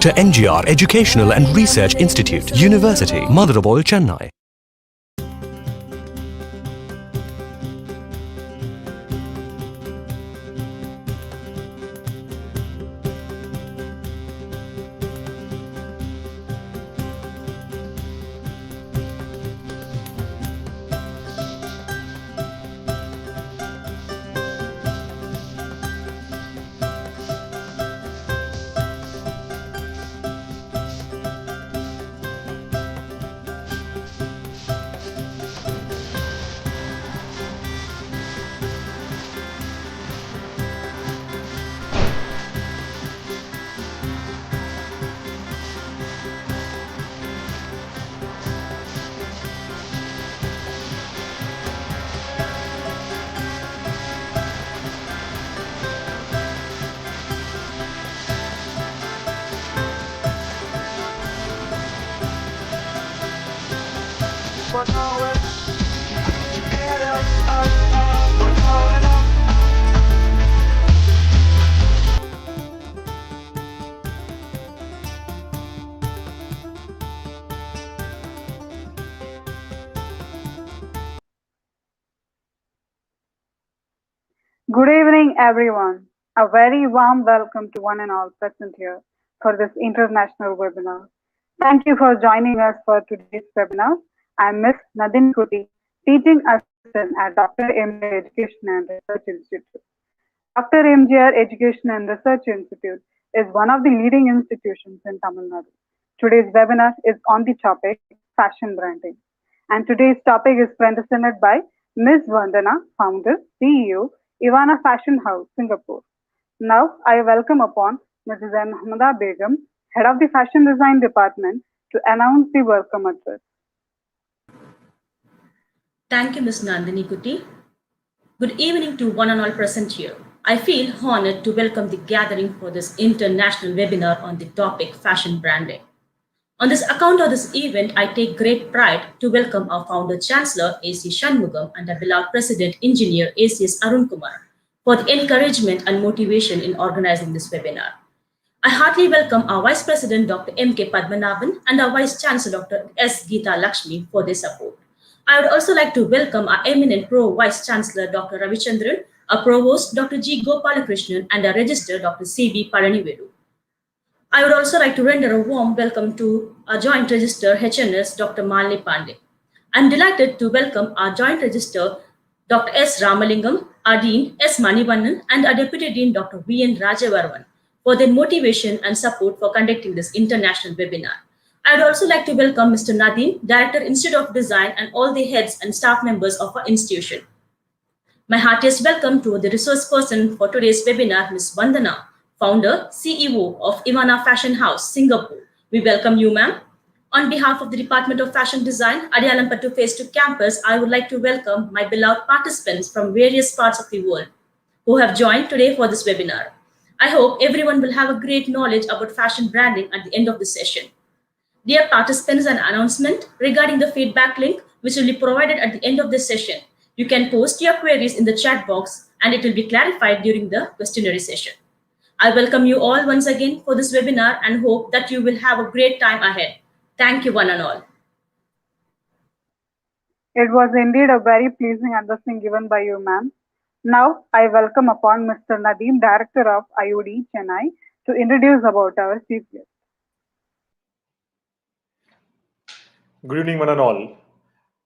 Dr. MGR Educational and Research Institute, University, Madurai, Chennai. Good evening, everyone. A very warm welcome to one and all present here for this international webinar. Thank you for joining us for today's webinar. I'm Ms. Nadine Kuti, Teaching Assistant at Dr. MGR Education and Research Institute. Dr. MGR Education and Research Institute is one of the leading institutions in Tamil Nadu. Today's webinar is on the topic fashion branding. And today's topic is presented by Ms. Vandana, founder, CEO, Evanna Fashion House, Singapore. Now, I welcome upon Mrs. M. Hamada Begum, Head of the Fashion Design Department, to announce the welcome address. Thank you, Ms. Nandini Kuti. Good evening to one and all present here. I feel honored to welcome the gathering for this international webinar on the topic fashion branding. On this account of this event, I take great pride to welcome our founder Chancellor A.C. Shanmugam and our beloved President Engineer A.C.S. Arun Kumar for the encouragement and motivation in organizing this webinar. I heartily welcome our Vice President Dr. M.K. Padmanabhan and our Vice Chancellor Dr. S. Geeta Lakshmi for their support. I would also like to welcome our eminent Pro Vice Chancellor Dr. Ravichandran, our Provost Dr. G. Gopalakrishnan and our Registrar Dr. C.V. Paranivedu. I would also like to render a warm welcome to our Joint Registrar HNS Dr. Malini Pandey. I'm delighted to welcome our Joint Registrar Dr. S. Ramalingam, our Dean S. Manivannan and our Deputy Dean Dr. V.N. Rajavarman for their motivation and support for conducting this international webinar. I would also like to welcome Mr. Nadeem, Director Institute of Design and all the heads and staff members of our institution. My heartiest welcome to the resource person for today's webinar, Ms. Vandana, Founder, CEO of Evanna Fashion House, Singapore. We welcome you, ma'am. On behalf of the Department of Fashion Design, Adiyalampattu Phase 2 campus, I would like to welcome my beloved participants from various parts of the world who have joined today for this webinar. I hope everyone will have a great knowledge about fashion branding at the end of the session. Dear participants, an announcement regarding the feedback link, which will be provided at the end of this session. You can post your queries in the chat box and it will be clarified during the questionnaire session. I welcome you all once again for this webinar and hope that you will have a great time ahead. Thank you one and all. It was indeed a very pleasing addressing given by you, ma'am. Now, I welcome upon Mr. Nadeem, Director of IOD Chennai, to introduce about our chief guest. Good evening, one and all.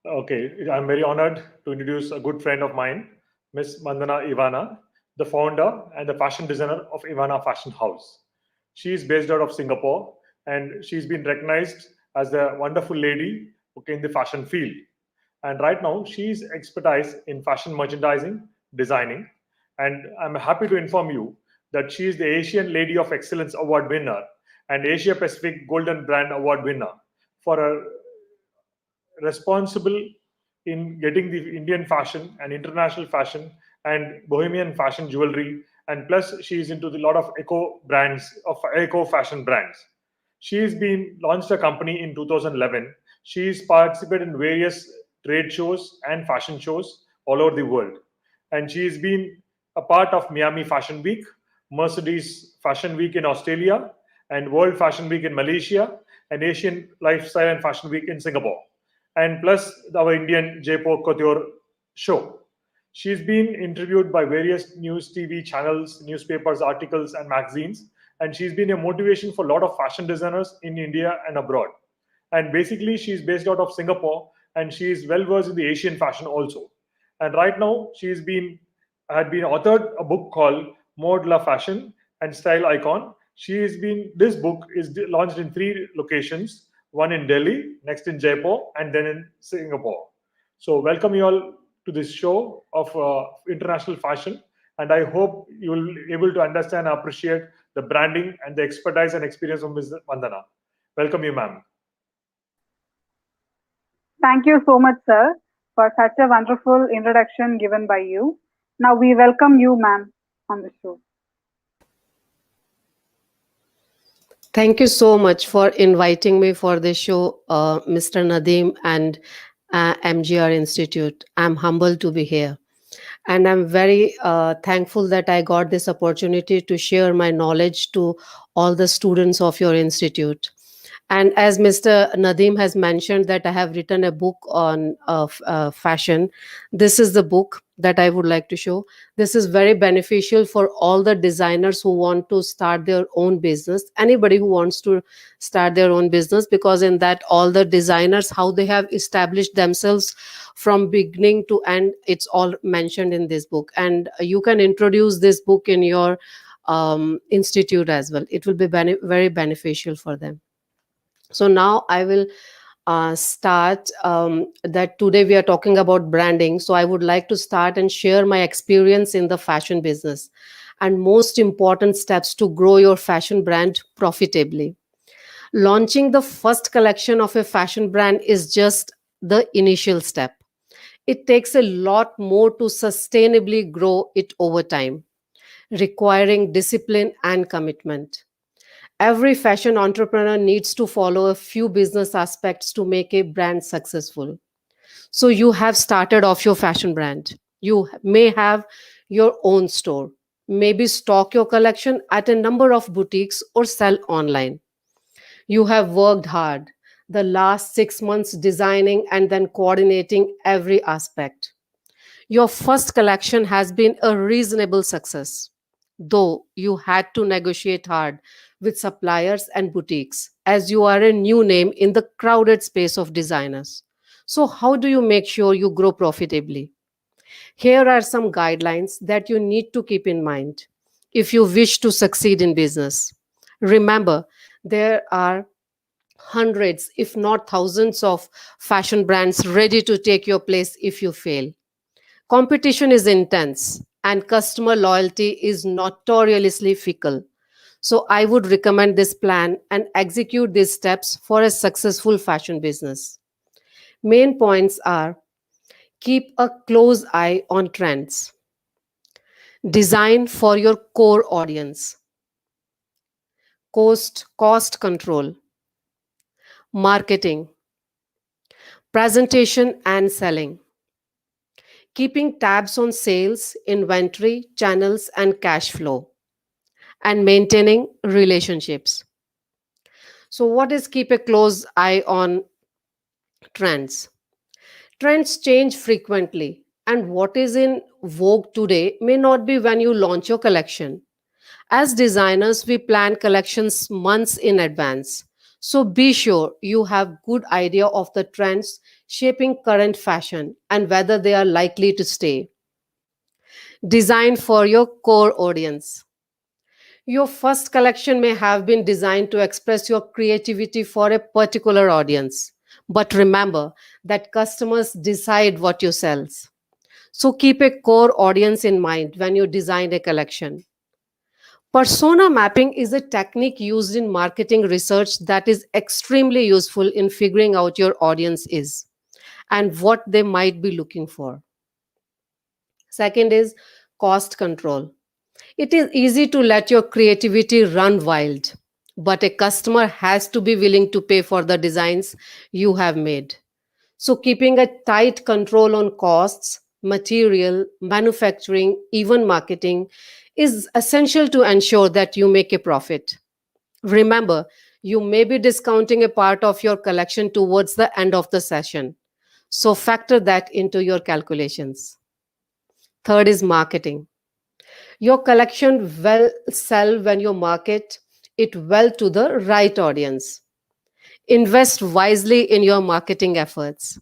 Okay, I'm very honored to introduce a good friend of mine, Ms. Vandana Evanna, the founder and the fashion designer of Evanna Fashion House. She is based out of Singapore and she's been recognized as the wonderful lady in the fashion field. And right now, she's expertise in fashion merchandising, designing. And I'm happy to inform you that she is the Asian Lady of Excellence Award winner and Asia Pacific Golden Brand Award winner for a responsible in getting the Indian fashion and international fashion and bohemian fashion jewelry, and plus she is into a lot of eco fashion brands. She's been launched a company in 2011. She's participated in various trade shows and fashion shows all over the world, and she's been a part of Miami Fashion Week, Mercedes Fashion Week in Australia, and World Fashion Week in Malaysia, and Asian Lifestyle and Fashion Week in Singapore, and plus our Indian Jaipur Couture show. She's been interviewed by various news TV channels, newspapers, articles, and magazines, and she's been a motivation for a lot of fashion designers in India and abroad. And basically, she's based out of Singapore, and she's well versed in the Asian fashion also. And right now, had been authored a book called Mode La Fashion and Style Icon. This book is launched in 3 locations: one in Delhi, next in Jaipur, and then in Singapore. So welcome you all to this show of international fashion, and I hope you will be able to understand and appreciate the branding and the expertise and experience of Ms. Vandana. Welcome you, ma'am. Thank you so much, sir, for such a wonderful introduction given by you. Now we welcome you, ma'am, on the show. Thank you so much for inviting me for this show, Mr. Nadeem and MGR Institute. I'm humbled to be here. And I'm very thankful that I got this opportunity to share my knowledge to all the students of your institute. And as Mr. Nadeem has mentioned that I have written a book on fashion, this is the book that I would like to show. This is very beneficial for all the designers who want to start their own business, anybody who wants to start their own business, because in that all the designers, how they have established themselves from beginning to end, it's all mentioned in this book. And you can introduce this book in your institute as well. It will be very beneficial for them. So now I will start that today we are talking about branding. So I would like to start and share my experience in the fashion business and most important steps to grow your fashion brand profitably. Launching the first collection of a fashion brand is just the initial step. It takes a lot more to sustainably grow it over time, requiring discipline and commitment. Every fashion entrepreneur needs to follow a few business aspects to make a brand successful. So you have started off your fashion brand. You may have your own store, maybe stock your collection at a number of boutiques or sell online. You have worked hard the last 6 months designing and then coordinating every aspect. Your first collection has been a reasonable success, though you had to negotiate hard with suppliers and boutiques, as you are a new name in the crowded space of designers. So, how do you make sure you grow profitably? Here are some guidelines that you need to keep in mind if you wish to succeed in business. Remember, there are hundreds, if not thousands, of fashion brands ready to take your place if you fail. Competition is intense, and customer loyalty is notoriously fickle. So I would recommend this plan and execute these steps for a successful fashion business. Main points are: keep a close eye on trends. Design for your core audience. Cost control. Marketing. Presentation and selling. Keeping tabs on sales, inventory, channels, and cash flow. And maintaining relationships. So what is keep a close eye on trends? Trends change frequently, and what is in vogue today may not be when you launch your collection. As designers, we plan collections months in advance. So be sure you have good idea of the trends shaping current fashion and whether they are likely to stay. Design for your core audience. Your first collection may have been designed to express your creativity for a particular audience. But remember that customers decide what you sell. So keep a core audience in mind when you design a collection. Persona mapping is a technique used in marketing research that is extremely useful in figuring out your audience is and what they might be looking for. Second is cost control. It is easy to let your creativity run wild, but a customer has to be willing to pay for the designs you have made. So, keeping a tight control on costs, material, manufacturing, even marketing is essential to ensure that you make a profit. Remember, you may be discounting a part of your collection towards the end of the session. So factor that into your calculations. Third is marketing. Your collection will sell when you market it well to the right audience. Invest wisely in your marketing efforts,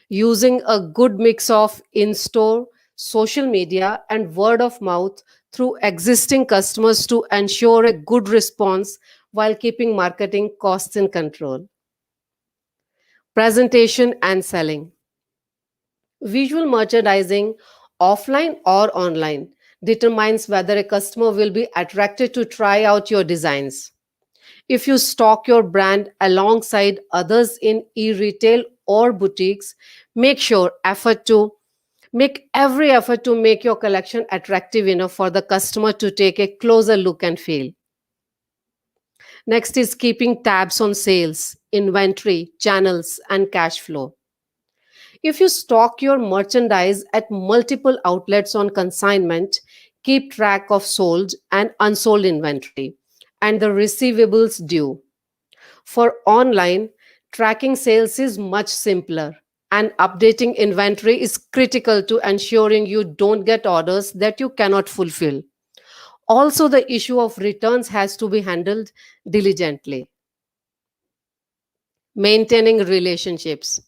using a good mix of in store, social media, and word of mouth through existing customers to ensure a good response while keeping marketing costs in control. Presentation and selling. Visual merchandising, offline or online, determines whether a customer will be attracted to try out your designs. If you stock your brand alongside others in e-retail or boutiques, make sure effort to make every effort to make your collection attractive enough for the customer to take a closer look and feel. Next is keeping tabs on sales, inventory, channels, and cash flow. If you stock your merchandise at multiple outlets on consignment, keep track of sold and unsold inventory and the receivables due. For online, tracking sales is much simpler, and updating inventory is critical to ensuring you don't get orders that you cannot fulfill. Also, the issue of returns has to be handled diligently. Maintaining relationships.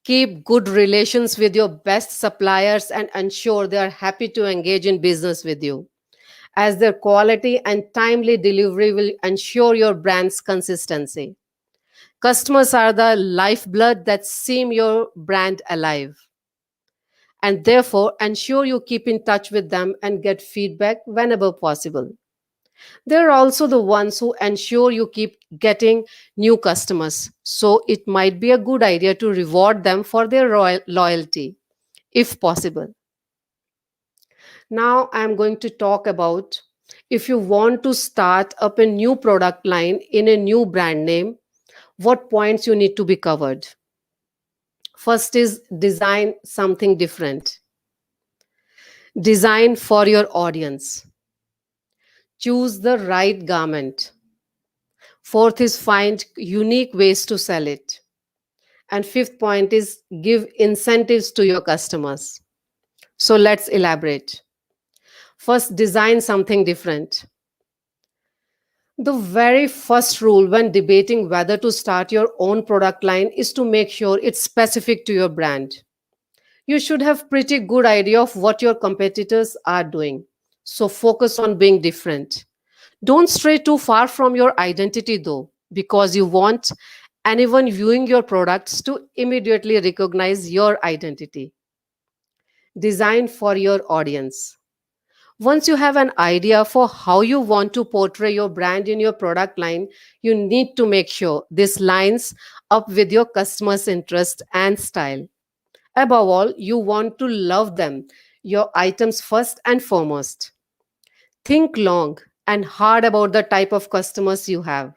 Keep good relations with your best suppliers and ensure they are happy to engage in business with you, as their quality and timely delivery will ensure your brand's consistency. Customers are the lifeblood that seem your brand alive, and therefore ensure you keep in touch with them and get feedback whenever possible. They're also the ones who ensure you keep getting new customers, so it might be a good idea to reward them for their loyalty, if possible. Now I'm going to talk about if you want to start up a new product line in a new brand name, what points you need to be covered. First is design something different. Design for your audience. Choose the right garment. Fourth is find unique ways to sell it. And fifth point is give incentives to your customers. So let's elaborate. First, design something different. The very first rule when debating whether to start your own product line is to make sure it's specific to your brand. You should have pretty good idea of what your competitors are doing. So focus on being different. Don't stray too far from your identity though, because you want anyone viewing your products to immediately recognize your identity. Design for your audience. Once you have an idea for how you want to portray your brand in your product line, you need to make sure this lines up with your customers' interest and style. Above all, you want to love them, your items first and foremost. Think long and hard about the type of customers you have.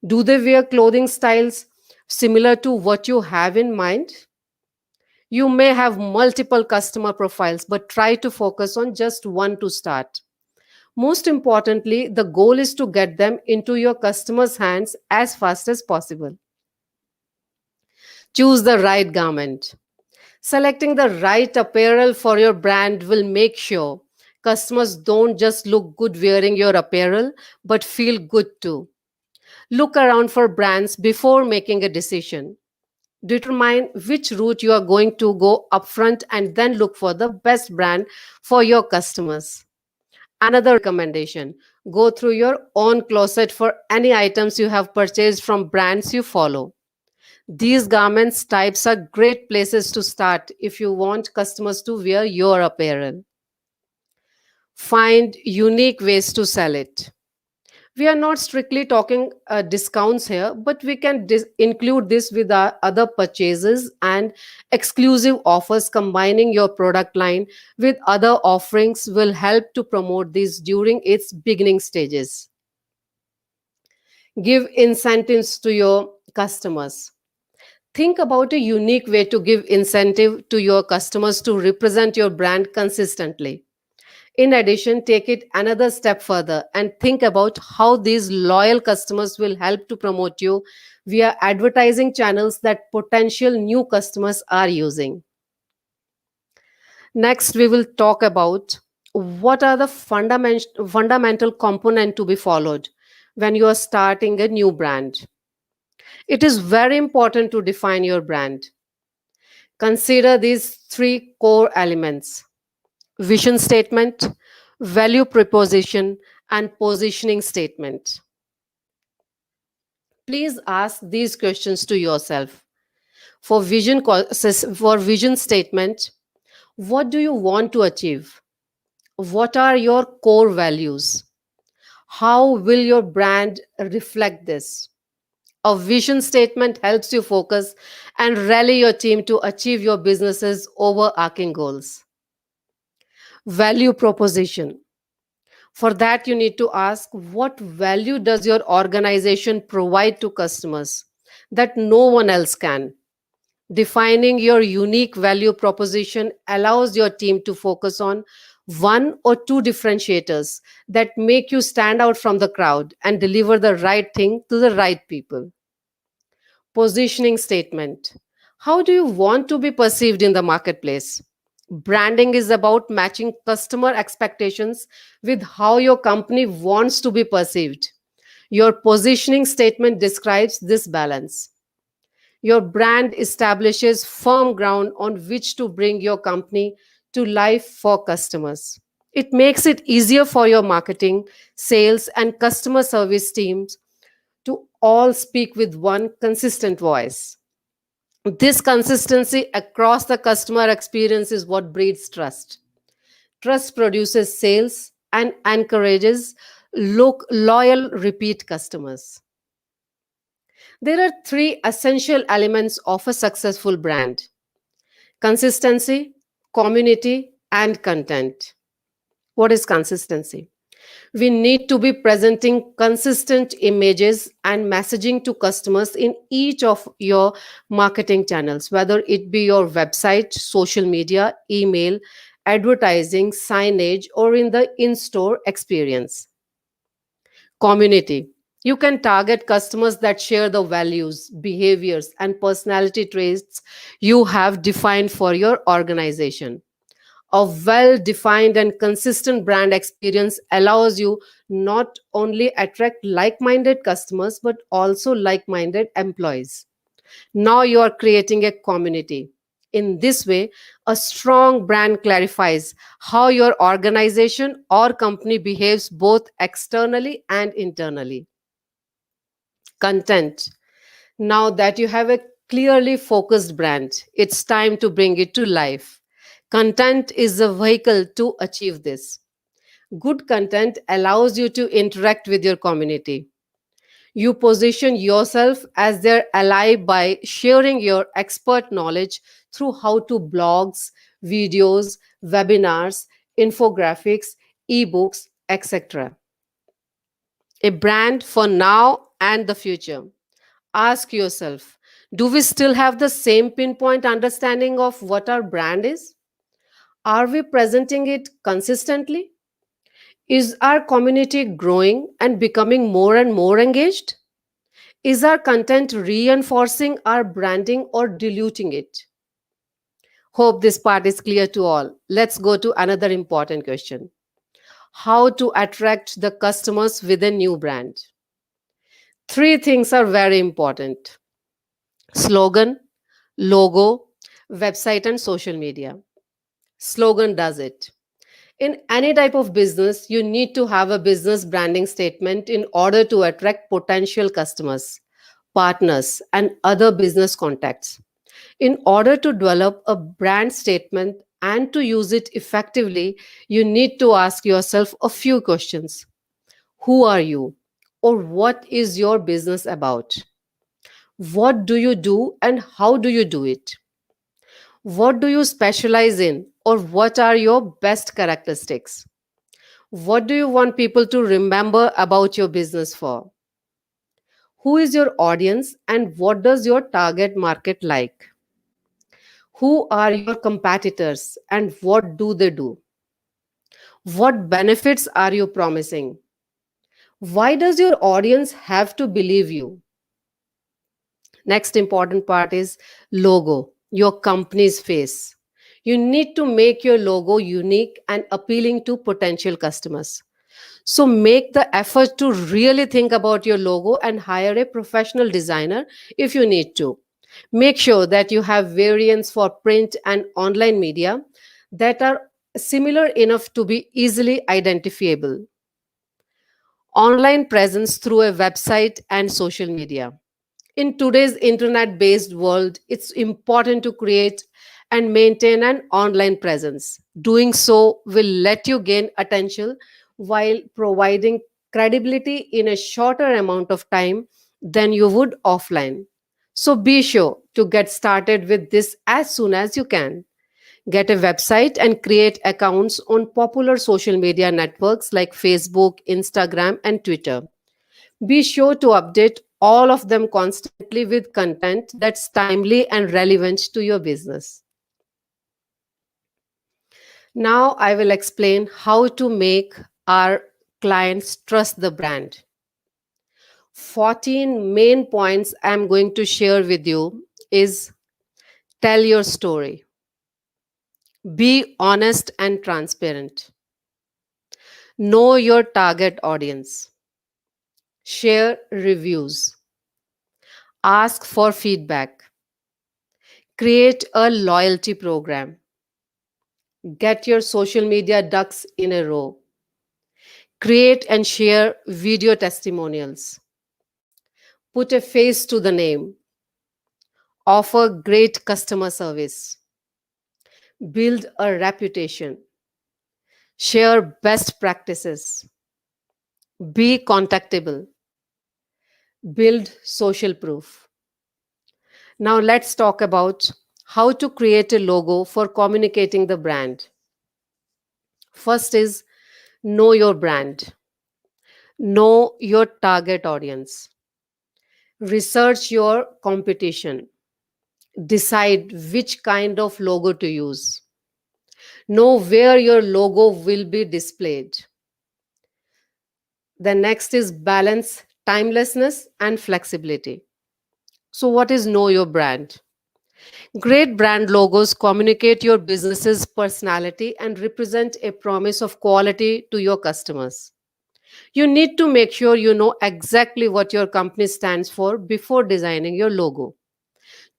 Do they wear clothing styles similar to what you have in mind? You may have multiple customer profiles, but try to focus on just one to start. Most importantly, the goal is to get them into your customers' hands as fast as possible. Choose the right garment. Selecting the right apparel for your brand will make sure customers don't just look good wearing your apparel, but feel good too. Look around for brands before making a decision. Determine which route you are going to go upfront and then look for the best brand for your customers. Another recommendation, go through your own closet for any items you have purchased from brands you follow. These garments types are great places to start if you want customers to wear your apparel. Find unique ways to sell it. We are not strictly talking discounts here, but we can include this with our other purchases and exclusive offers. Combining your product line with other offerings will help to promote this during its beginning stages. Give incentives to your customers. Think about a unique way to give incentive to your customers to represent your brand consistently. In addition, take it another step further and think about how these loyal customers will help to promote you via advertising channels that potential new customers are using. Next, we will talk about what are the fundamental components to be followed when you are starting a new brand. It is very important to define your brand. Consider these three core elements: vision statement, value proposition, and positioning statement. Please ask these questions to yourself. For vision statement, what do you want to achieve? What are your core values? How will your brand reflect this? A vision statement helps you focus and rally your team to achieve your business's overarching goals. Value proposition. For that, you need to ask, what value does your organization provide to customers that no one else can? Defining your unique value proposition allows your team to focus on one or two differentiators that make you stand out from the crowd and deliver the right thing to the right people. Positioning statement. How do you want to be perceived in the marketplace? Branding is about matching customer expectations with how your company wants to be perceived. Your positioning statement describes this balance. Your brand establishes firm ground on which to bring your company to life for customers. It makes it easier for your marketing, sales, and customer service teams to all speak with one consistent voice. This consistency across the customer experience is what breeds trust. Trust produces sales and encourages loyal repeat customers. There are three essential elements of a successful brand: consistency, community, and content. What is consistency? We need to be presenting consistent images and messaging to customers in each of your marketing channels, whether it be your website, social media, email, advertising, signage, or in the in store experience. Community. You can target customers that share the values, behaviors, and personality traits you have defined for your organization. A well defined and consistent brand experience allows you not only attract like minded customers but also like minded employees. Now you are creating a community. In this way, a strong brand clarifies how your organization or company behaves both externally and internally. Content. Now that you have a clearly focused brand, it's time to bring it to life. Content is a vehicle to achieve this. Good content allows you to interact with your community. You position yourself as their ally by sharing your expert knowledge through how to blogs, videos, webinars, infographics, ebooks, etc. A brand for now and the future. Ask yourself, do we still have the same pinpoint understanding of what our brand is? Are we presenting it consistently? Is our community growing and becoming more and more engaged? Is our content reinforcing our branding or diluting it? Hope this part is clear to all. Let's go to another important question: how to attract the customers with a new brand? Three things are very important: slogan, logo, website, and social media. Slogan does it. In any type of business, you need to have a business branding statement in order to attract potential customers, partners, and other business contacts. In order to develop a brand statement and to use it effectively, you need to ask yourself a few questions. Who are you? Or what is your business about? What do you do and how do you do it? What do you specialize in, or what are your best characteristics? What do you want people to remember about your business for? Who is your audience and what does your target market like? Who are your competitors and what do they do? What benefits are you promising? Why does your audience have to believe you? Next important part is logo, your company's face. You need to make your logo unique and appealing to potential customers. So make the effort to really think about your logo and hire a professional designer if you need to. Make sure that you have variants for print and online media that are similar enough to be easily identifiable. Online presence through a website and social media. In today's internet based world, it's important to create and maintain an online presence. Doing so will let you gain attention while providing credibility in a shorter amount of time than you would offline. So be sure to get started with this as soon as you can. Get a website and create accounts on popular social media networks like Facebook, Instagram, and Twitter. Be sure to update all of them constantly with content that's timely and relevant to your business. Now, I will explain how to make our clients trust the brand. 14 main points I'm going to share with you is tell your story. Be honest and transparent. Know your target audience. Share reviews. Ask for feedback. Create a loyalty program. Get your social media ducks in a row. Create and share video testimonials. Put a face to the name. Offer great customer service. Build a reputation. Share best practices. Be contactable. Build social proof. Now let's talk about how to create a logo for communicating the brand. First is know your brand. Know your target audience. Research your competition. Decide which kind of logo to use. Know where your logo will be displayed. The next is balance timelessness and flexibility. So, what is know your brand? Great brand logos communicate your business's personality and represent a promise of quality to your customers. You need to make sure you know exactly what your company stands for before designing your logo.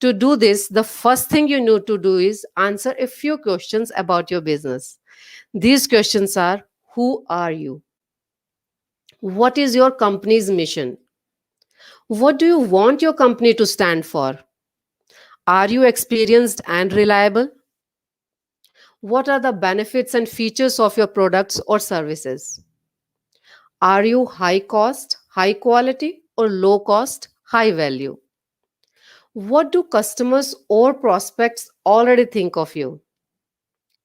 To do this, the first thing you need to do is answer a few questions about your business. These questions are: who are you? What is your company's mission? What do you want your company to stand for? Are you experienced and reliable? What are the benefits and features of your products or services? Are you high cost, high quality, or low cost, high value? What do customers or prospects already think of you?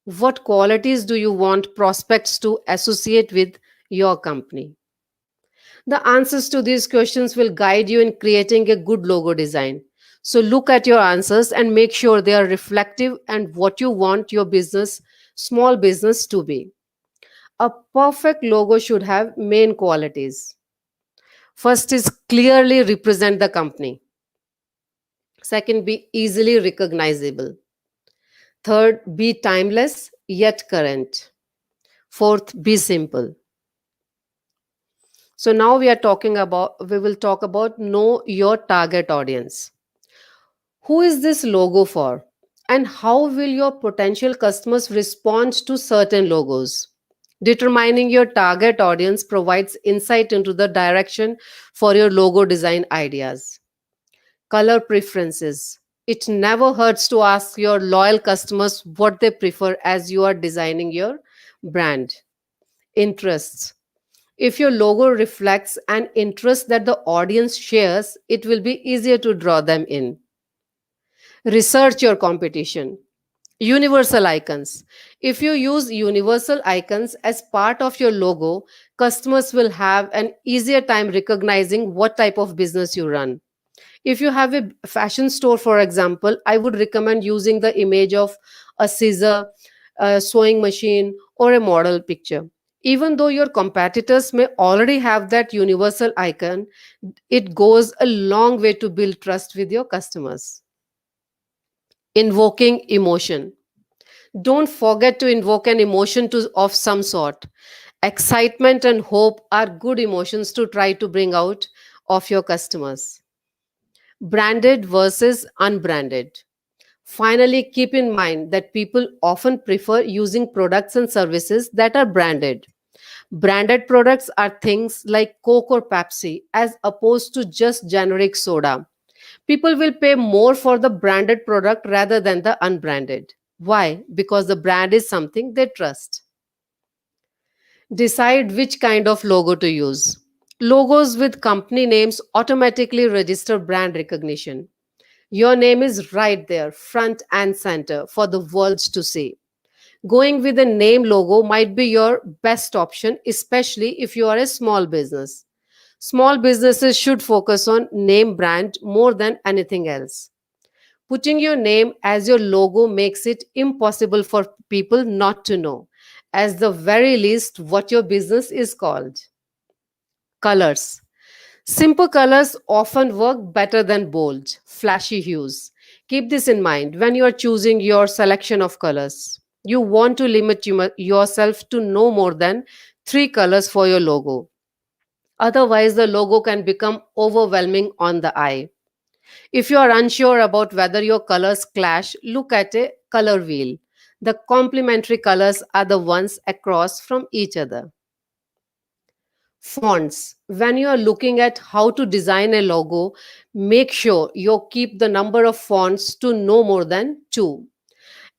What qualities do you want prospects to associate with your company? The answers to these questions will guide you in creating a good logo design. So look at your answers and make sure they are reflective and what you want your business, small business to be. A perfect logo should have main qualities. First is clearly represent the company. Second, be easily recognizable. Third, be timeless yet current. Fourth, be simple. So now we will talk about know your target audience. Who is this logo for? And how will your potential customers respond to certain logos? Determining your target audience provides insight into the direction for your logo design ideas. Color preferences. It never hurts to ask your loyal customers what they prefer as you are designing your brand. Interests. If your logo reflects an interest that the audience shares, it will be easier to draw them in. Research your competition. Universal icons. If you use universal icons as part of your logo, customers will have an easier time recognizing what type of business you run. If you have a fashion store, for example, I would recommend using the image of a scissor, a sewing machine, or a model picture. Even though your competitors may already have that universal icon, it goes a long way to build trust with your customers. Invoking emotion. Don't forget to invoke an emotion of some sort. Excitement and hope are good emotions to try to bring out of your customers. Branded versus unbranded. Finally, keep in mind that people often prefer using products and services that are branded. Branded products are things like Coke or Pepsi as opposed to just generic soda. People will pay more for the branded product rather than the unbranded. Why? Because the brand is something they trust. Decide which kind of logo to use. Logos with company names automatically register brand recognition. Your name is right there, front and center, for the world to see. Going with a name logo might be your best option, especially if you are a small business. Small businesses should focus on name brand more than anything else. Putting your name as your logo makes it impossible for people not to know, as the very least, what your business is called. Colors. Simple colors often work better than bold, flashy hues. Keep this in mind when you are choosing your selection of colors. You want to limit yourself to no more than 3 colors for your logo. Otherwise, the logo can become overwhelming on the eye. If you are unsure about whether your colors clash, look at a color wheel. The complementary colors are the ones across from each other. Fonts. When you are looking at how to design a logo, make sure you keep the number of fonts to no more than 2.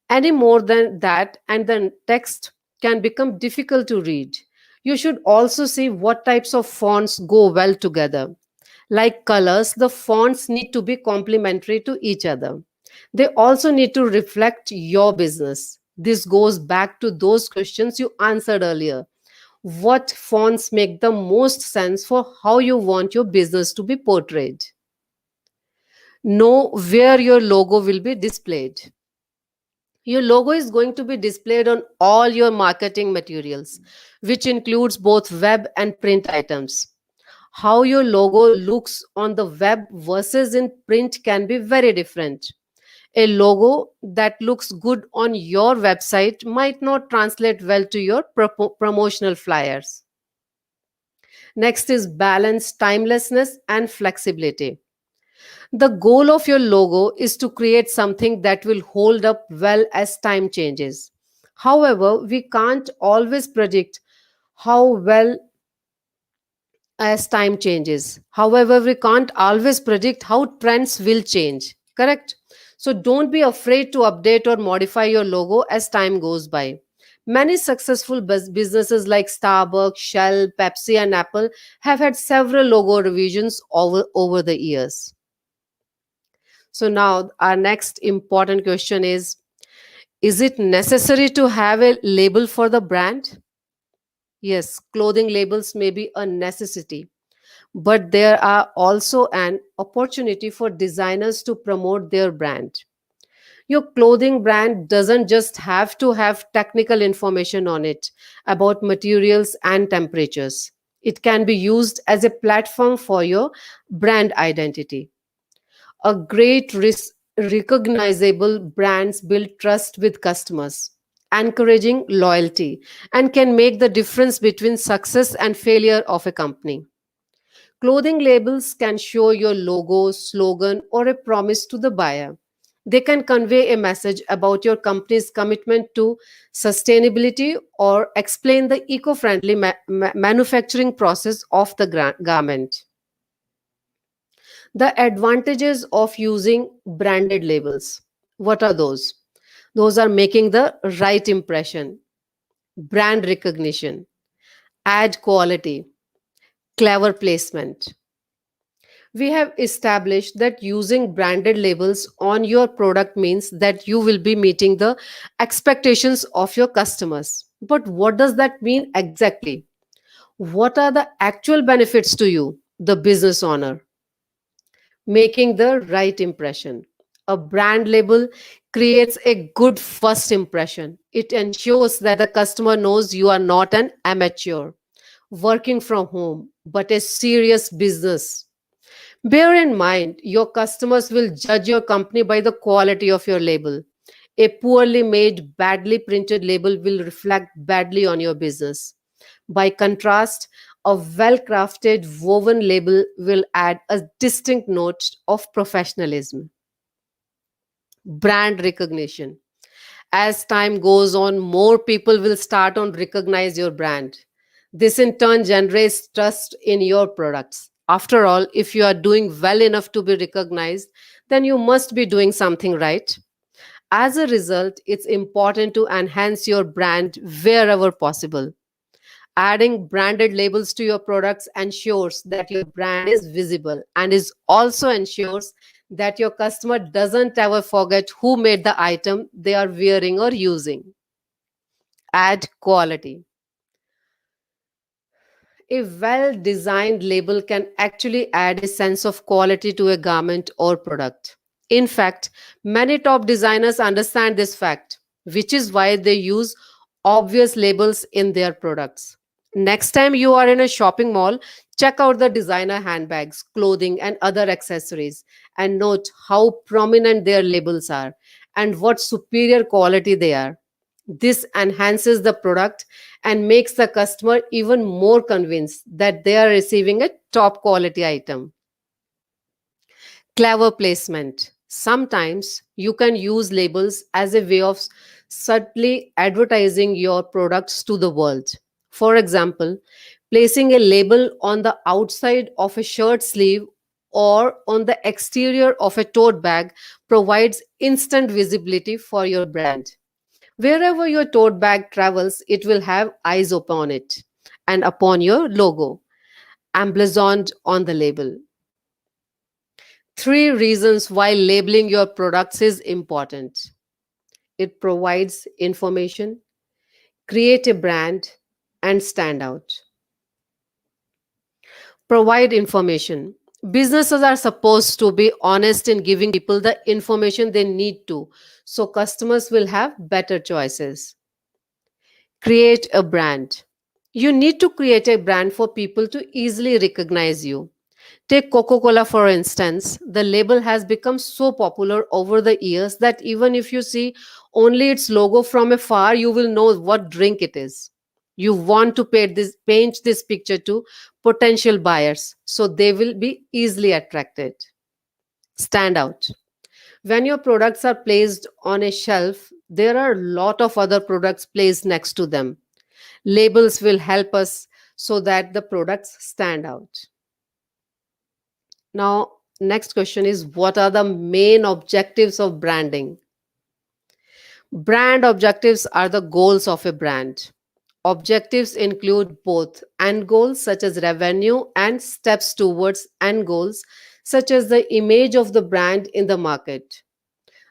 Any more than that, and the text can become difficult to read. You should also see what types of fonts go well together. Like colors, the fonts need to be complementary to each other. They also need to reflect your business. This goes back to those questions you answered earlier. What fonts make the most sense for how you want your business to be portrayed? Know where your logo will be displayed. Your logo is going to be displayed on all your marketing materials, which includes both web and print items. How your logo looks on the web versus in print can be very different. A logo that looks good on your website might not translate well to your promotional flyers. Next is balance, timelessness, and flexibility. The goal of your logo is to create something that will hold up well as time changes. However, we can't always predict how well as time changes. However, we can't always predict how trends will change. Correct? So don't be afraid to update or modify your logo as time goes by. Many successful businesses like Starbucks, Shell, Pepsi, and Apple have had several logo revisions over the years. So now our next important question is it necessary to have a label for the brand? Yes, clothing labels may be a necessity, but there are also an opportunity for designers to promote their brand. Your clothing brand doesn't just have to have technical information on it about materials and temperatures. It can be used as a platform for your brand identity. A great recognizable brands build trust with customers, encouraging loyalty, and can make the difference between success and failure of a company. Clothing labels can show your logo, slogan, or a promise to the buyer. They can convey a message about your company's commitment to sustainability or explain the eco friendly manufacturing process of the garment. The advantages of using branded labels. What are those? Those are making the right impression, brand recognition, ad quality, clever placement. We have established that using branded labels on your product means that you will be meeting the expectations of your customers. But what does that mean exactly? What are the actual benefits to you, the business owner? Making the right impression. A brand label creates a good first impression. It ensures that the customer knows you are not an amateur working from home, but a serious business. Bear in mind, your customers will judge your company by the quality of your label. A poorly made, badly printed label will reflect badly on your business. By contrast, a well crafted, woven label will add a distinct note of professionalism. Brand recognition. As time goes on, more people will start on recognize your brand. This in turn generates trust in your products. After all, if you are doing well enough to be recognized, then you must be doing something right. As a result, it's important to enhance your brand wherever possible. Adding branded labels to your products ensures that your brand is visible and is also ensures that your customer doesn't ever forget who made the item they are wearing or using. Add quality. A well designed label can actually add a sense of quality to a garment or product. In fact, many top designers understand this fact, which is why they use obvious labels in their products. Next time you are in a shopping mall, check out the designer handbags, clothing, and other accessories and note how prominent their labels are and what superior quality they are. This enhances the product and makes the customer even more convinced that they are receiving a top quality item. Clever placement. Sometimes you can use labels as a way of subtly advertising your products to the world. For example, placing a label on the outside of a shirt sleeve or on the exterior of a tote bag provides instant visibility for your brand. Wherever your tote bag travels, it will have eyes upon it and upon your logo, emblazoned on the label. Three reasons why labeling your products is important. It provides information, create a brand, and stand out. Provide information. Businesses are supposed to be honest in giving people the information they need to, so customers will have better choices. Create a brand. You need to create a brand for people to easily recognize you. Take Coca Cola for instance. The label has become so popular over the years that even if you see only its logo from afar, you will know what drink it is. You want to paint this picture to potential buyers so they will be easily attracted. Stand out. When your products are placed on a shelf, there are a lot of other products placed next to them. Labels will help us so that the products stand out. Now, next question is, what are the main objectives of branding? Brand objectives are the goals of a brand. Objectives include both end goals such as revenue and steps towards end goals such as the image of the brand in the market.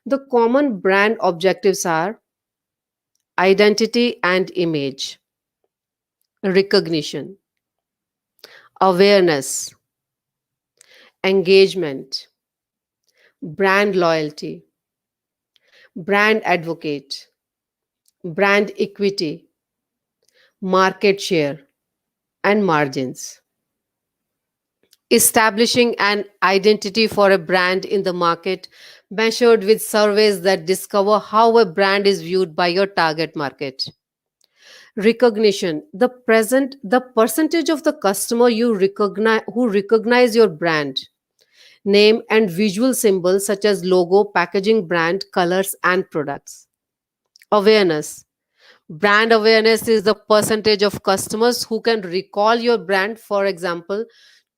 The common brand objectives are identity and image, recognition, awareness, engagement, brand loyalty, brand advocate, brand equity, market share, and margins. Establishing an identity for a brand in the market measured with surveys that discover how a brand is viewed by your target market. Recognition. The percentage of the customer you recognize who recognize your brand name and visual symbols such as logo, packaging, brand, colors, and products. Awareness. Brand awareness is the percentage of customers who can recall your brand. For example,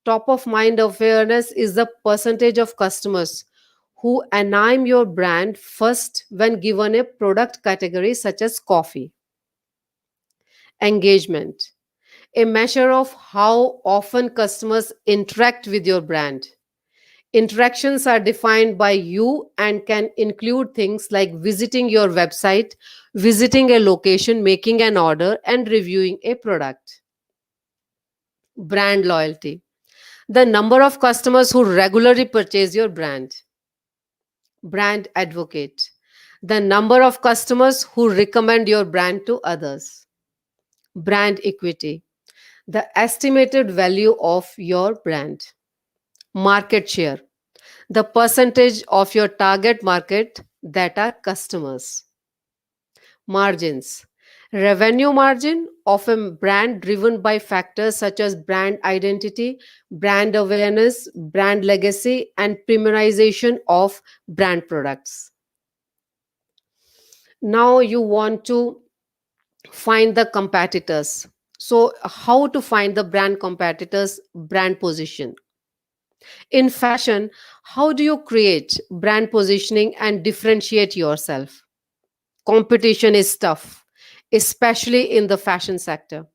top of mind awareness is the percentage of customers who name your brand first when given a product category such as coffee. Engagement. A measure of how often customers interact with your brand. Interactions are defined by you and can include things like visiting your website, visiting a location, making an order, and reviewing a product. Brand loyalty. The number of customers who regularly purchase your brand. Brand advocate, the number of customers who recommend your brand to others. Brand equity, the estimated value of your brand. Market share, the percentage of your target market that are customers. Margins, revenue margin of a brand driven by factors such as brand identity, brand awareness, brand legacy, and premiumization of brand products. Now you want to find the competitors. So, how to find the brand competitors' brand position? In fashion, how do you create brand positioning and differentiate yourself? Competition is tough, especially in the fashion sector.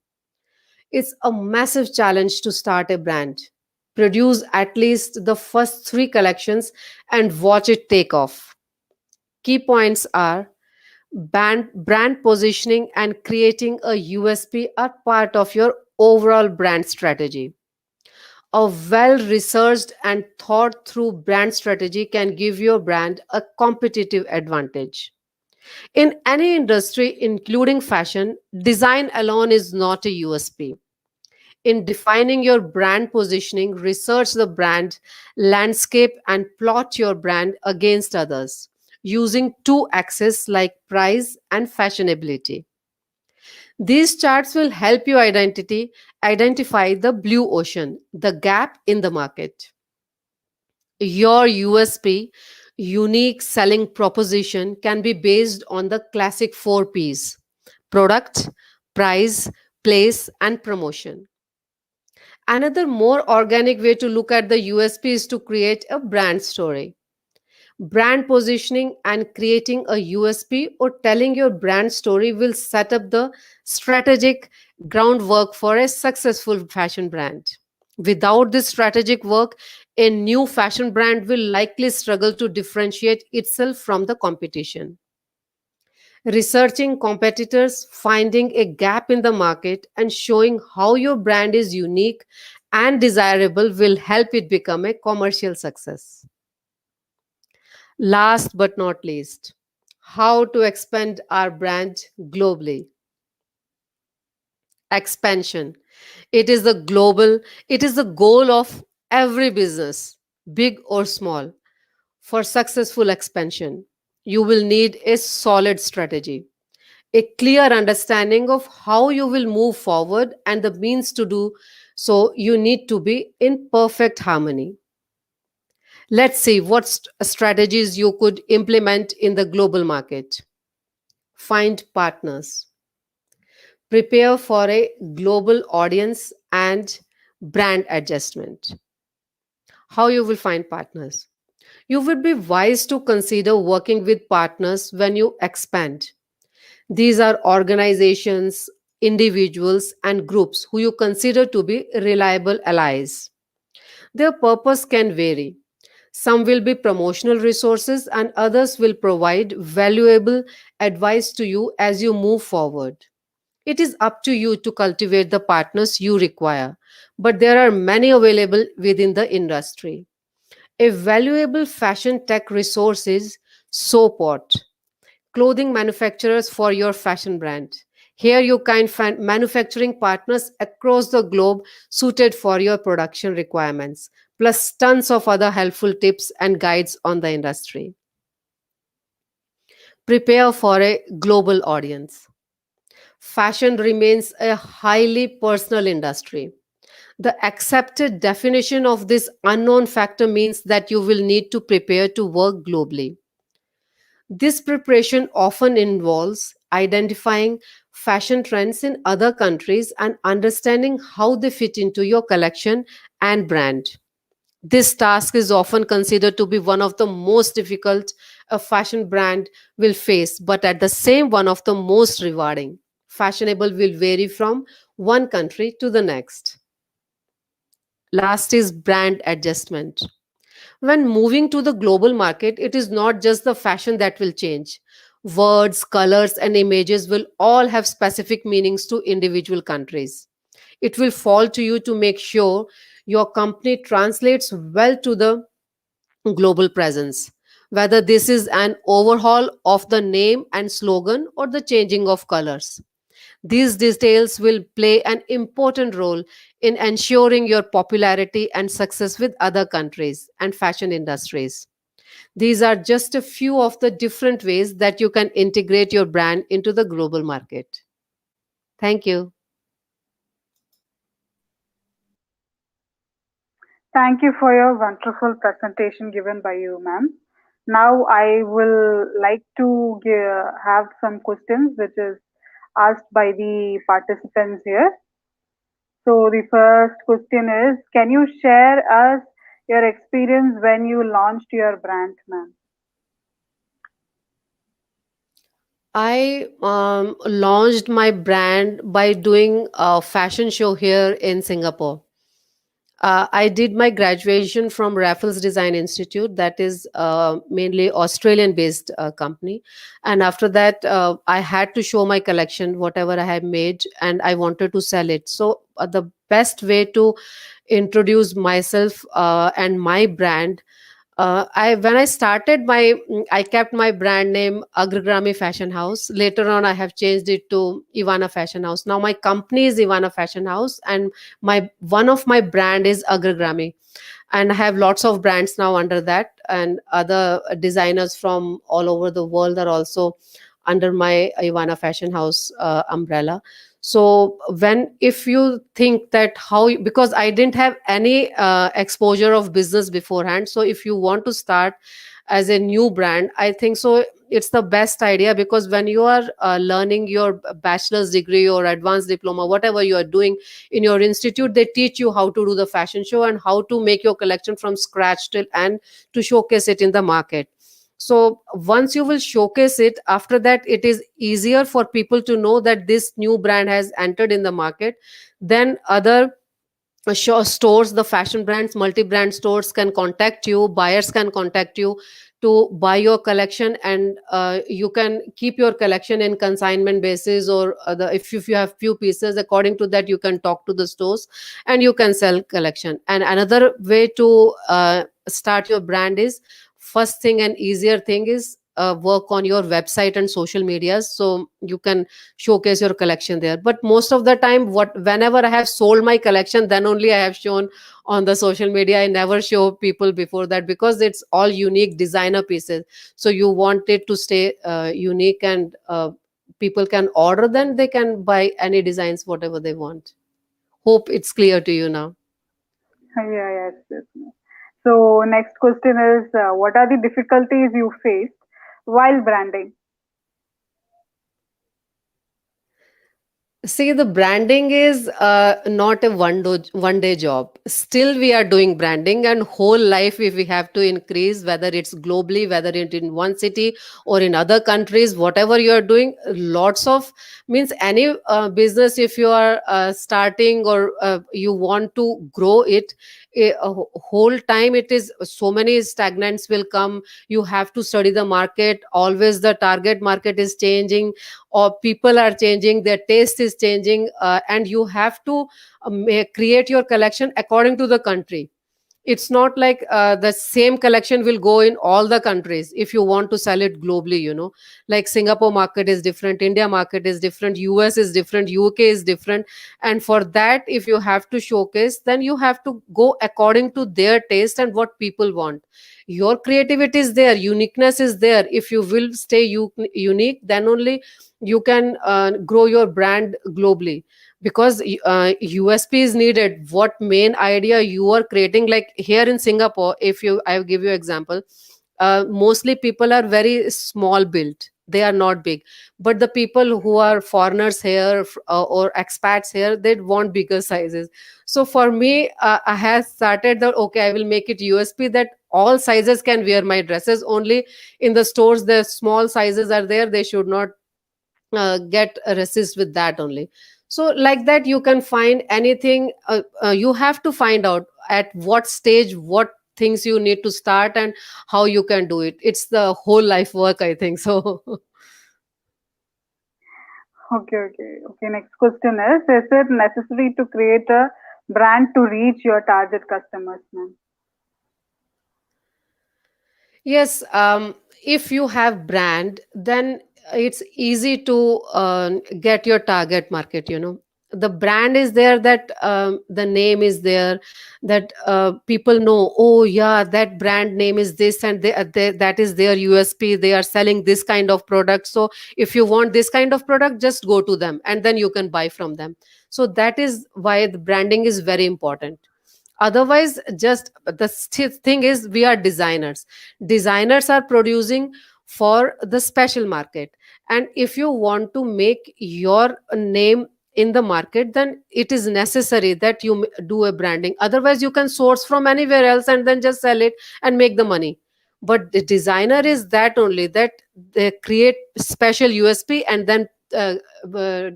It's a massive challenge to start a brand. Produce at least the first three collections and watch it take off. Key points are brand positioning and creating a USP are part of your overall brand strategy. A well researched and thought through brand strategy can give your brand a competitive advantage. In any industry, including fashion, design alone is not a USP. In defining your brand positioning, research the brand landscape and plot your brand against others using two axes like price and fashionability. These charts will help you identify the blue ocean, the gap in the market. Your USP, unique selling proposition, can be based on the classic 4 Ps: product, price, place, and promotion. Another more organic way to look at the USP is to create a brand story. Brand positioning and creating a USP or telling your brand story will set up the strategic groundwork for a successful fashion brand. Without this strategic work, a new fashion brand will likely struggle to differentiate itself from the competition. Researching competitors, finding a gap in the market, and showing how your brand is unique and desirable will help it become a commercial success. Last but not least, how to expand our brand globally. Expansion. It is the goal of every business, big or small. For successful expansion, you will need a solid strategy, a clear understanding of how you will move forward, and the means to do so. You need to be in perfect harmony. Let's see what strategies you could implement in the global market. Find partners. Prepare for a global audience and brand adjustment. How you will find partners? You would be wise to consider working with partners when you expand. These are organizations, individuals, and groups who you consider to be reliable allies. Their purpose can vary. Some will be promotional resources, and others will provide valuable advice to you as you move forward. It is up to you to cultivate the partners you require, but there are many available within the industry. A valuable fashion tech resource is Soport, clothing manufacturers for your fashion brand. Here you can find manufacturing partners across the globe suited for your production requirements, plus tons of other helpful tips and guides on the industry. Prepare for a global audience. Fashion remains a highly personal industry. The accepted definition of this unknown factor means that you will need to prepare to work globally. This preparation often involves identifying fashion trends in other countries and understanding how they fit into your collection and brand. This task is often considered to be one of the most difficult a fashion brand will face, but at the same one of the most rewarding. Fashionable will vary from one country to the next. Last is brand adjustment. When moving to the global market, it is not just the fashion that will change. Words, colors, and images will all have specific meanings to individual countries. It will fall to you to make sure your company translates well to the global presence. whether this is an overhaul of the name and slogan or the changing of colors. These details will play an important role in ensuring your popularity and success with other countries and fashion industries. These are just a few of the different ways that you can integrate your brand into the global market. Thank you. Thank you for your wonderful presentation given by you, ma'am. Now I will like to have some questions which is asked by the participants here. So the first question is, can you share us your experience when you launched your brand, ma'am? I launched my brand by doing a fashion show here in Singapore. I did my graduation from Raffles Design Institute, that is mainly Australian-based company. And after that, I had to show my collection, whatever I had made, and I wanted to sell it. So the best way to introduce myself and my brand, I when I started I kept my brand name Agragrami Fashion House. Later on, I have changed it to Evanna Fashion House. Now my company is Evanna Fashion House, and my one of my brand is Agragrami, and I have lots of brands now under that, and other designers from all over the world are also under my Ivana Fashion House umbrella. So when if you think that because I didn't have any exposure of business beforehand, so if you want to start as a new brand, I think so it's the best idea, because when you are learning your bachelor's degree or advanced diploma, whatever you are doing in your institute, they teach you how to do the fashion show and how to make your collection from scratch till and to showcase it in the market. So once you will showcase it, after that it is easier for people to know that this new brand has entered in the market. Then other stores, the fashion brands, multi-brand stores can contact you, buyers can contact you to buy your collection, and you can keep your collection in consignment basis, or if you have few pieces, according to that you can talk to the stores and you can sell collection. And another way to start your brand is, first thing and easier thing is, work on your website and social medias, so you can showcase your collection there. But most of the time, whenever I have sold my collection, then only I have shown on the social media. I never show people before that, because it's all unique designer pieces, so you want it to stay unique, and people can order, then they can buy any designs whatever they want. Hope it's clear to you now. Yeah, yes, yes, ma'am. So next question is, what are the difficulties you faced while branding? See, the branding is not a one day job. Still, we are doing branding, and whole life, if we have to increase, whether it's globally, whether it in one city or in other countries, whatever you are doing, lots of means any business, if you are starting or you want to grow it, whole time it is so many stagnants will come. You have to study the market. Always the target market is changing, or people are changing, their taste is changing, and you have to create your collection according to the country. It's not like the same collection will go in all the countries if you want to sell it globally, like Singapore market is different, India market is different, US is different, UK is different. And for that, if you have to showcase, then you have to go according to their taste and what people want. Your creativity is there, uniqueness is there. If you will stay unique, then only you can grow your brand globally, because USP is needed. What main idea you are creating, like here in Singapore, if you I will give you example, mostly people are very small built, they are not big. But the people who are foreigners here, or expats here, they want bigger sizes. So for me, I have started that, okay, I will make it USP that all sizes can wear my dresses. Only in the stores the small sizes are there, they should not get resist with that only. So like that you can find anything. You have to find out at what stage what things you need to start and how you can do it. It's the whole life work, I think so. Okay, okay, okay. Next question is it necessary to create a brand to reach your target customers, ma'am? Yes, if you have brand, then it's easy to get your target market. The brand is there, that the name is there, that people know. Oh, yeah, that brand name is this, and that is their USP. They are selling this kind of product. So if you want this kind of product, just go to them, and then you can buy from them. So that is why the branding is very important. Otherwise, just the thing is, we are designers are producing for the special market. And if you want to make your name in the market, then it is necessary that you do a branding. Otherwise, you can source from anywhere else and then just sell it and make the money. But the designer is that only, that they create special USP, and then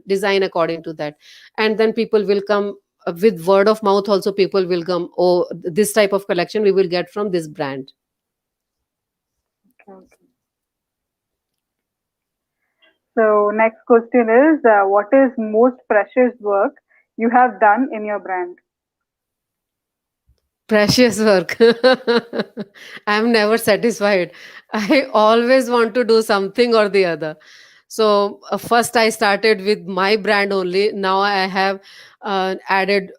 design according to that. And then people will come, with word of mouth also, people will come, oh, this type of collection we will get from this brand. Okay. So next question is, what is most precious work you have done in your brand? Precious work. I'm never satisfied. I always want to do something or the other. So first I started with my brand only. Now I have added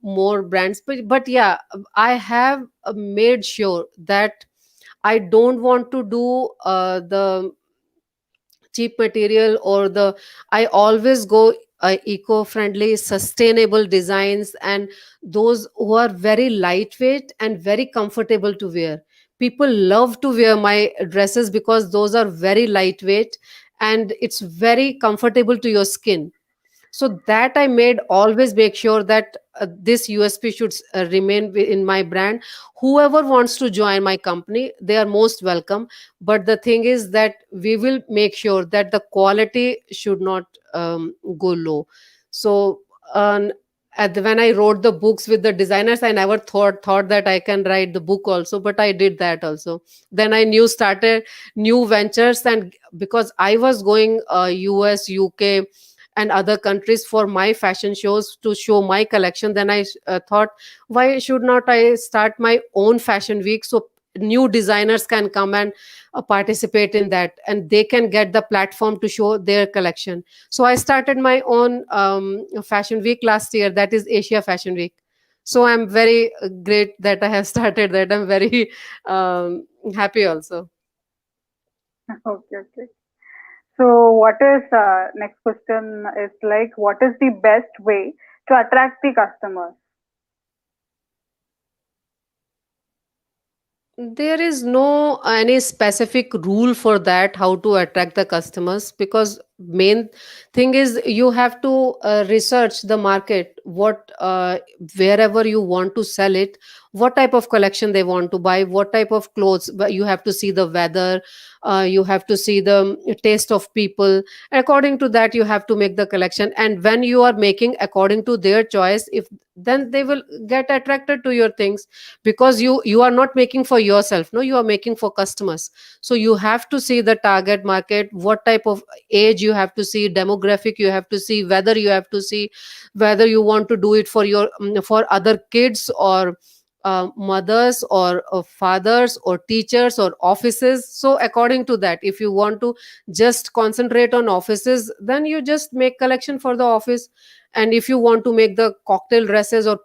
more brands. But yeah, I have made sure that I don't want to do the cheap material, or the I always go eco-friendly, sustainable designs, and those who are very lightweight and very comfortable to wear. People love to wear my dresses because those are very lightweight and it's very comfortable to your skin. So that I made, always make sure that this USP should remain in my brand. Whoever wants to join my company, they are most welcome. But the thing is that we will make sure that the quality should not go low. So when I wrote the books with the designers, I never thought that I can write the book also, but I did that also. Then I started new ventures, and because I was going US, UK, and other countries for my fashion shows to show my collection, then I thought, why should not I start my own fashion week, so new designers can come and participate in that, and they can get the platform to show their collection. So I started my own fashion week last year, that is Asia Fashion Week. So I'm very great that I have started that. I'm very happy also. Okay, okay. So what is next question is like, what is the best way to attract the customers? There is no any specific rule for that, how to attract the customers, because main thing is you have to research the market, what wherever you want to sell it, what type of collection they want to buy, what type of clothes. But you have to see the weather, you have to see the taste of people. According to that, you have to make the collection, and when you are making according to their choice, if then they will get attracted to your things, because you are not making for yourself, no, you are making for customers. So you have to see the target market, what type of age you have to see, demographic you have to see, whether you have to see whether you want to do it for your for other kids, or mothers, or fathers, or teachers, or offices. So according to that, if you want to just concentrate on offices, then you just make collection for the office. And if you want to make the cocktail dresses or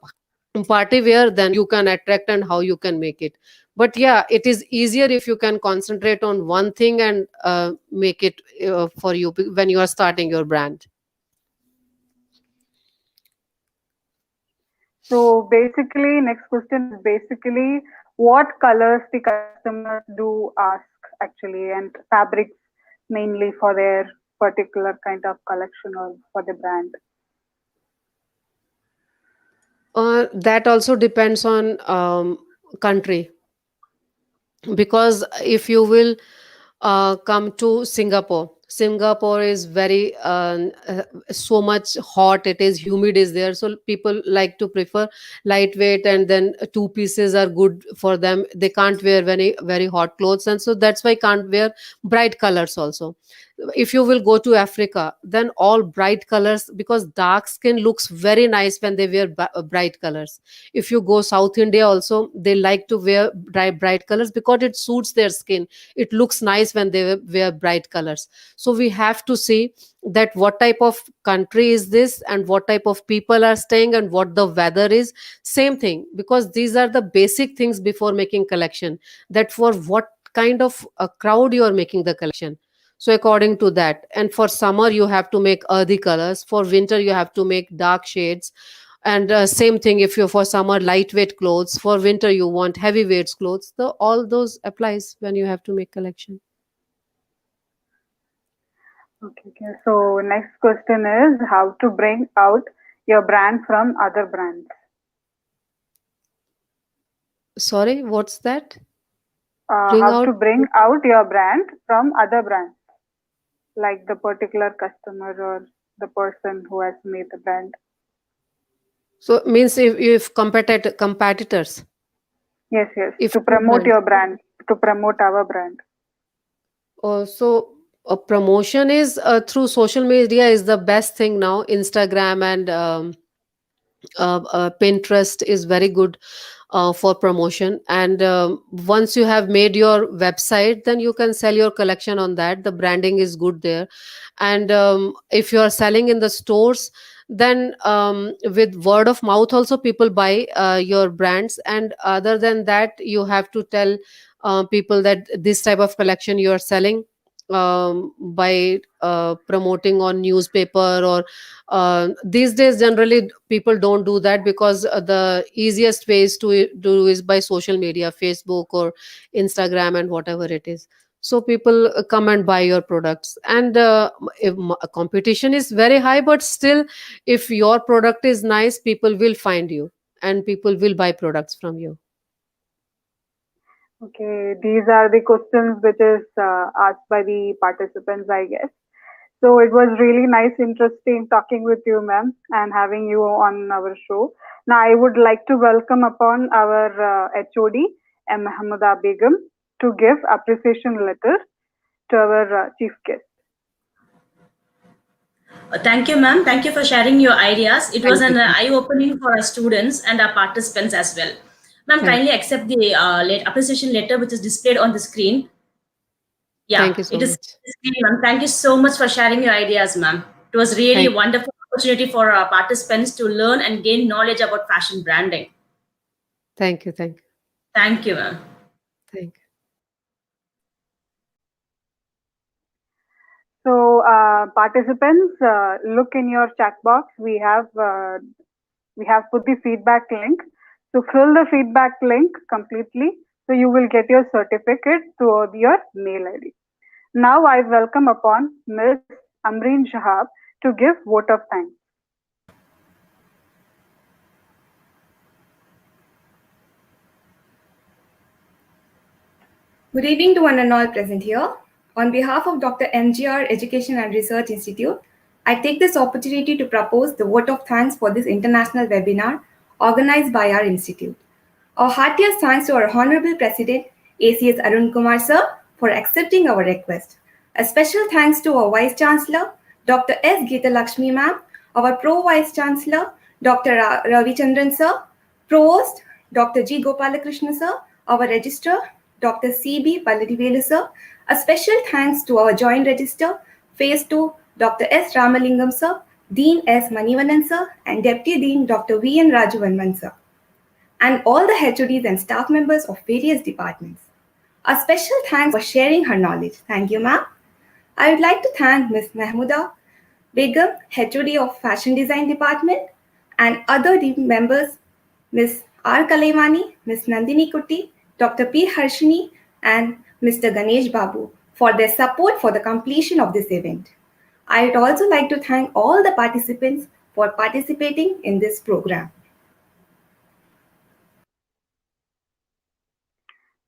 party wear, then you can attract and how you can make it. But yeah, it is easier if you can concentrate on one thing and make it for you when you are starting your brand. So basically, next question is basically, what colors the customers do ask actually, and fabrics mainly for their particular kind of collection or for the brand. That also depends on country, because if you will come to Singapore is very so much hot, it is humid is there, so people like to prefer lightweight, and then two pieces are good for them. They can't wear very very hot clothes, and so that's why can't wear bright colors also. if you will go to Africa, then all bright colors, because dark skin looks very nice when they wear bright colors. If you go South India also, they like to wear bright colors because it suits their skin. It looks nice when they wear bright colors. So we have to see that what type of country is this, and what type of people are staying, and what the weather is. Same thing, because these are the basic things before making collection, that for what kind of a crowd you are making the collection. So according to that, and for summer you have to make earthy colors, for winter you have to make dark shades, and same thing, if you're for summer lightweight clothes, for winter you want heavyweight clothes. So all those applies when you have to make collection. Okay. So next question is how to bring out your brand from other brands. Sorry, what's that? How to bring out your brand from other brands, like the particular customer or the person who has made the brand. So it means if competitors. Yes. If To promote your brand, to promote our brand. So a promotion is through social media is the best thing now. Instagram and Pinterest is very good for promotion. And once you have made your website, then you can sell your collection on that. The branding is good there. And if you are selling in the stores, then with word of mouth also people buy your brands. And other than that, you have to tell people that this type of collection you are selling, by promoting on newspaper, or these days generally people don't do that, because the easiest ways to do is by social media, Facebook or Instagram and whatever it is. So people come and buy your products. And if competition is very high, but still if your product is nice, people will find you and people will buy products from you. Okay, these are the questions which is asked by the participants, I guess. So it was really nice, interesting talking with you, ma'am, and having you on our show. Now I would like to welcome upon our HOD, M. Mahmuda Begum, to give appreciation letter to our chief guest. Thank you, ma'am. Thank you for sharing your ideas. It was an eye-opening for our students and our participants as well. Ma'am, kindly accept the appreciation letter which is displayed on the screen. Yeah, Thank you so much. Ma'am. Thank you so much for sharing your ideas, ma'am. It was really a wonderful opportunity for our participants to learn and gain knowledge about fashion branding. Thank you. Thank you, ma'am. Thank you. So participants, look in your chat box. We have put the feedback link. So fill the feedback link completely. So you will get your certificate to your mail ID. Now I welcome upon Ms. Amreen Shahab to give vote of thanks. Good evening to one and all present here. On behalf of Dr. MGR Education and Research Institute, I take this opportunity to propose the vote of thanks for this international webinar organized by our institute. Our heartiest thanks to our Honorable President, ACS Arun Kumar Sir, for accepting our request. A special thanks to our Vice Chancellor, Dr. S. Geeta Lakshmi Ma'am, our Pro Vice Chancellor, Dr. Ravi Chandran Sir, Provost, Dr. G. Gopalakrishna Sir, our Registrar, Dr. C.B. Palladivelu Sir. A special thanks to our Joint Register, Phase 2, Dr. S. Ramalingam Sir, Dean S. Manivanan Sir, and Deputy Dean Dr. V.N. Rajavarman Sir, and all the HODs and staff members of various departments. A special thanks for sharing her knowledge. Thank you, ma'am. I would like to thank Ms. Mahmuda Begum, HOD of Fashion Design Department, and other team members, Ms. R. Kalaimani, Ms. Nandini Kutty, Dr. P. Harshini, and Mr. Ganesh Babu for their support for the completion of this event. I would also like to thank all the participants for participating in this program.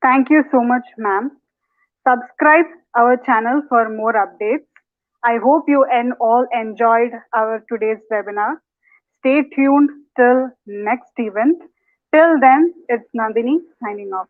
Thank you so much, ma'am. Subscribe our channel for more updates. I hope you all enjoyed our today's webinar. Stay tuned till next event. Till then, it's Nandini signing off.